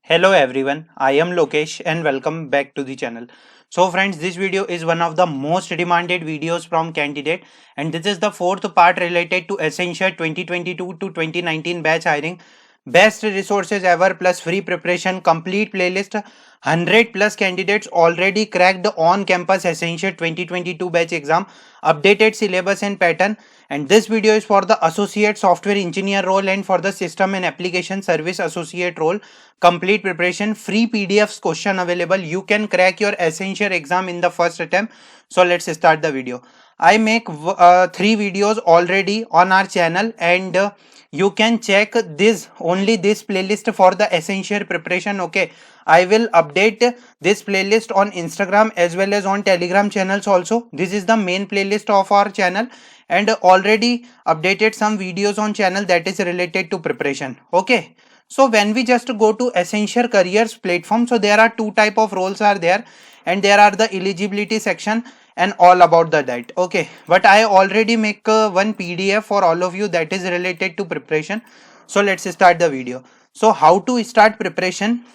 Hello everyone, I am Lokesh and welcome back to the channel. So friends, this video is one of the most demanded videos from candidate and this is the fourth part related to Accenture 2022 to 2019 batch hiring. Best resources ever plus free preparation, complete playlist, 100 plus candidates already cracked on campus Accenture 2022 batch exam, updated syllabus and pattern. And this video is for the associate software engineer role and for the system and application service associate role. Complete preparation, free PDFs question available. You can crack your Accenture exam in the first attempt. So let's start the video. I make 3 videos already on our channel and you can check this playlist for the Accenture preparation. Okay, I will update this playlist on Instagram as well as on Telegram channels also. This is the main playlist of our channel and already updated some videos on channel that is related to preparation. Okay, so when we just go to Accenture careers platform, so there are two type of roles are there and there are the eligibility section and all about that. Okay, but I already make one PDF for all of you that is related to preparation. So let's start the video. So how to start preparation,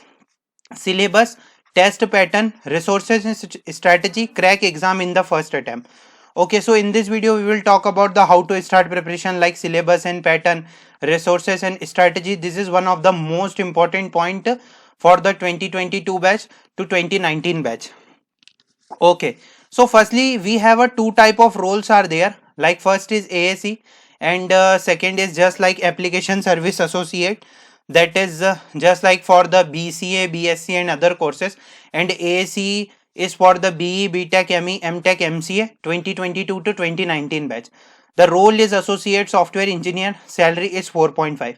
syllabus, test pattern, resources and strategy, crack exam in the first attempt. Okay, so in this video we will talk about the how to start preparation like syllabus and pattern, resources and strategy. This is one of the most important point for the 2022 batch to 2019 batch. Okay, so firstly we have a two type of roles are there, like first is ASE and second is just like application service associate, that is just like for the BCA, BSc and other courses, and ASE is for the BE, BTech, ME, MTech, MCA 2022 to 2019 batch. The role is associate software engineer, salary is 4.5.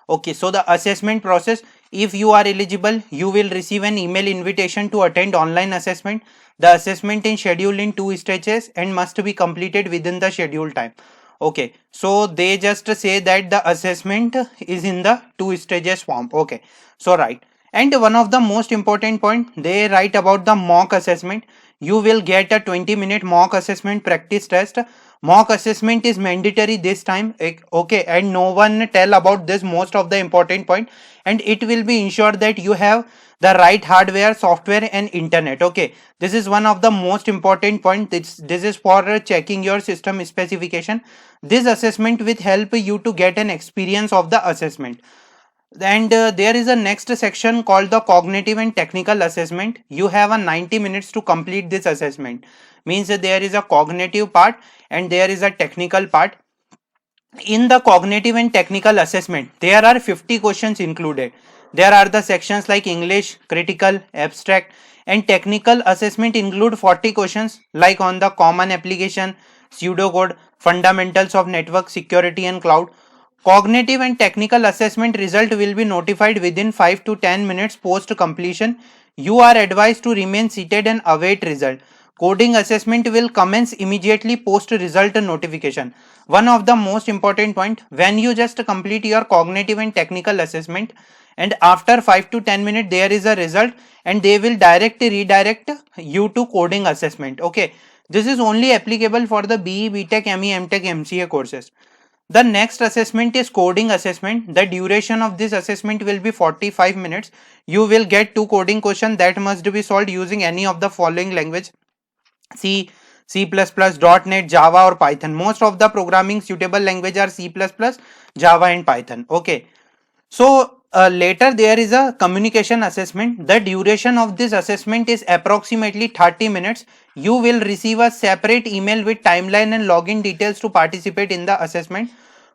Okay, so the assessment process, if you are eligible you will receive an email invitation to attend online assessment. The assessment is scheduled in 2 stages and must be completed within the scheduled time. Okay, so they just say that the assessment is in the 2 stages form. Okay, so right, and one of the most important point they write about the mock assessment. You will get a 20-minute mock assessment practice test. Mock assessment is mandatory this time. Okay, and no one tell about this most of the important point, and it will be ensured that you have the right hardware, software and internet. Okay, this is one of the most important point. This is for checking your system specification. This assessment will help you to get an experience of the assessment. And there is a next section called the cognitive and technical assessment. You have a 90 minutes to complete this assessment. Means that there is a cognitive part and there is a technical part. In the cognitive and technical assessment there are 50 questions included. There are the sections like English, critical, abstract, and technical assessment include 40 questions like on the common application, pseudocode, fundamentals of network security and cloud. Cognitive and technical assessment result will be notified within 5 to 10 minutes post completion. You are advised to remain seated and await result. Coding assessment will commence immediately post result notification. One of the most important point, when you just complete your cognitive and technical assessment and after 5 to 10 minutes there is a result and they will redirect you to coding assessment. Okay, this is only applicable for the BE, BTech, ME, MTech, MCA courses. The next assessment is coding assessment. The duration of this assessment will be 45 minutes. You will get 2 coding questions that must be solved using any of the following language: C, C++, .NET, Java or Python. Most of the programming suitable language are C++, Java and Python. Okay. So later there is a communication assessment. The duration of this assessment is approximately 30 minutes. You will receive a separate email with timeline and login details to participate in the assessment.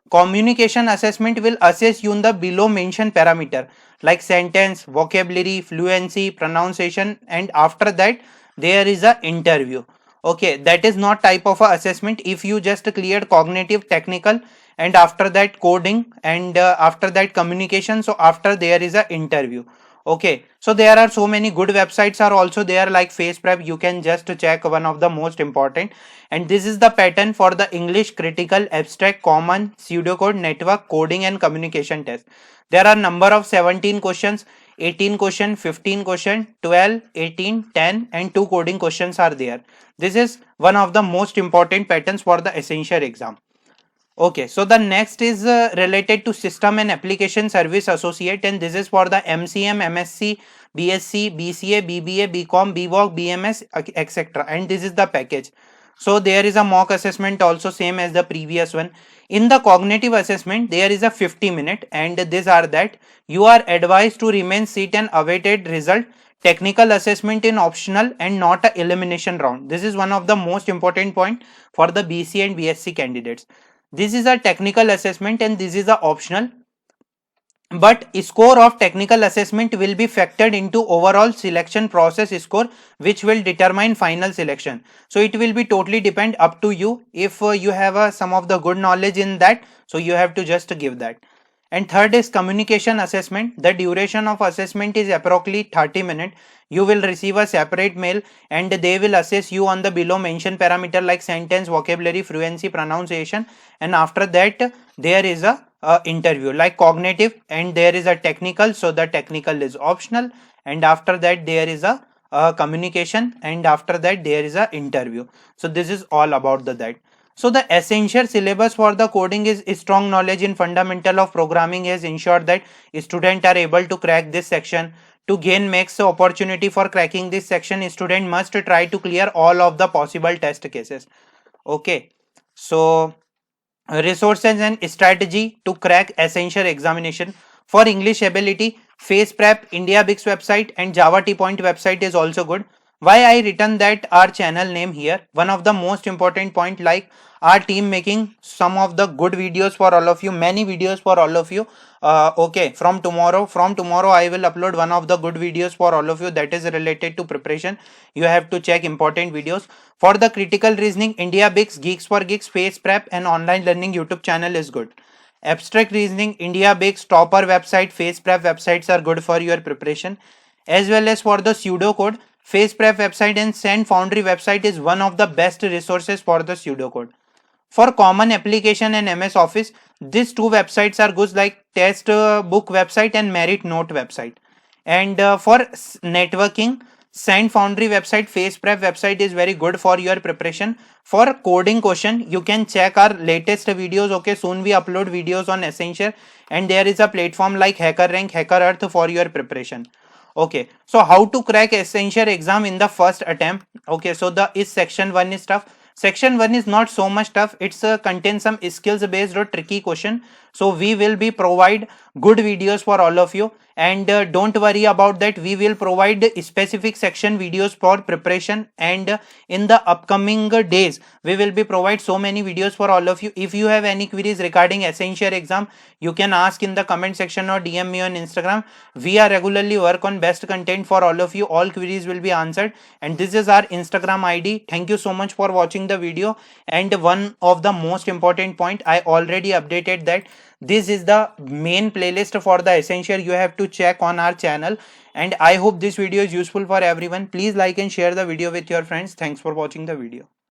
Communication assessment will assess you in the below mentioned parameter like sentence, vocabulary, fluency, pronunciation, and after that there is a interview. Okay, that is not type of a assessment. If you just cleared cognitive, technical, and after that coding and after that communication, so after there is a interview. Okay, so there are so many good websites are also there like FacePrep. You can just check one of the most important, and this is the pattern for the English, critical, abstract, common, pseudocode, network, coding and communication test. There are number of 17 questions, 18 question, 15 question, 12, 18, 10 and 2 coding questions are there. This is one of the most important patterns for the Accenture exam. Okay, so the next is related to System and Application Service Associate, and this is for the MCM, MSc, BSc, BCA, BBA, BCom, BVoc, BMS, etc. And this is the package. So there is a mock assessment also same as the previous one. In the cognitive assessment, there is a 50-minute, and these are that you are advised to remain seat and awaited result. Technical assessment in optional and not a elimination round. This is one of the most important point for the BC and BSc candidates. This is a technical assessment and this is a optional, but score of technical assessment will be factored into overall selection process score, which will determine final selection. So it will be totally depend up to you. If you have some of the good knowledge in that, so you have to just give that. And third is communication assessment. The duration of assessment is approximately 30 minutes. You will receive a separate mail and they will assess you on the below mentioned parameter like sentence, vocabulary, fluency, pronunciation, and after that there is a interview like cognitive, and there is a technical, so the technical is optional, and after that there is a communication, and after that there is a interview. So this is all about that. So the essential syllabus for the coding is strong knowledge in fundamental of programming has ensured that students are able to crack this section. To gain max opportunity for cracking this section, student must try to clear all of the possible test cases. Okay, so resources and strategy to crack essential examination. For English ability, face prep, India Bix website and Java T Point website is also good. Why I written that our channel name here, one of the most important point, like our team making some of the good videos for all of you, many videos for all of you. Okay, from tomorrow I will upload one of the good videos for all of you that is related to preparation. You have to check important videos. For the critical reasoning, India Bix, Geeks for Geeks, face prep and online learning YouTube channel is good. Abstract reasoning, India Bix, topper website, face prep websites are good for your preparation. As well as for the pseudocode, face prep website and Sand Foundry website is one of the best resources for the pseudocode. For common application and MS Office, these two websites are good like test book website and merit note website. And for networking, Sand Foundry website, face prep website is very good for your preparation. For coding question, you can check our latest videos. Okay, soon we upload videos on Essential, and there is a platform like HackerRank, HackerEarth for your preparation. Okay, so how to crack Essential exam in the first attempt? Okay, so the is section 1 is tough. Section 1 is not so much tough. It's contains some skills based or tricky question. So we will be provide good videos for all of you, and don't worry about that. We will provide specific section videos for preparation, and in the upcoming days we will be provide so many videos for all of you. If you have any queries regarding Essential exam, you can ask in the comment section or DM me on Instagram. We are regularly work on best content for all of you. All queries will be answered, and this is our Instagram ID. Thank you so much for watching the video. And one of the most important point, I already updated that this is the main playlist for the Essential. You have to check on our channel, and I hope this video is useful for everyone. Please like and share the video with your friends. Thanks for watching the video.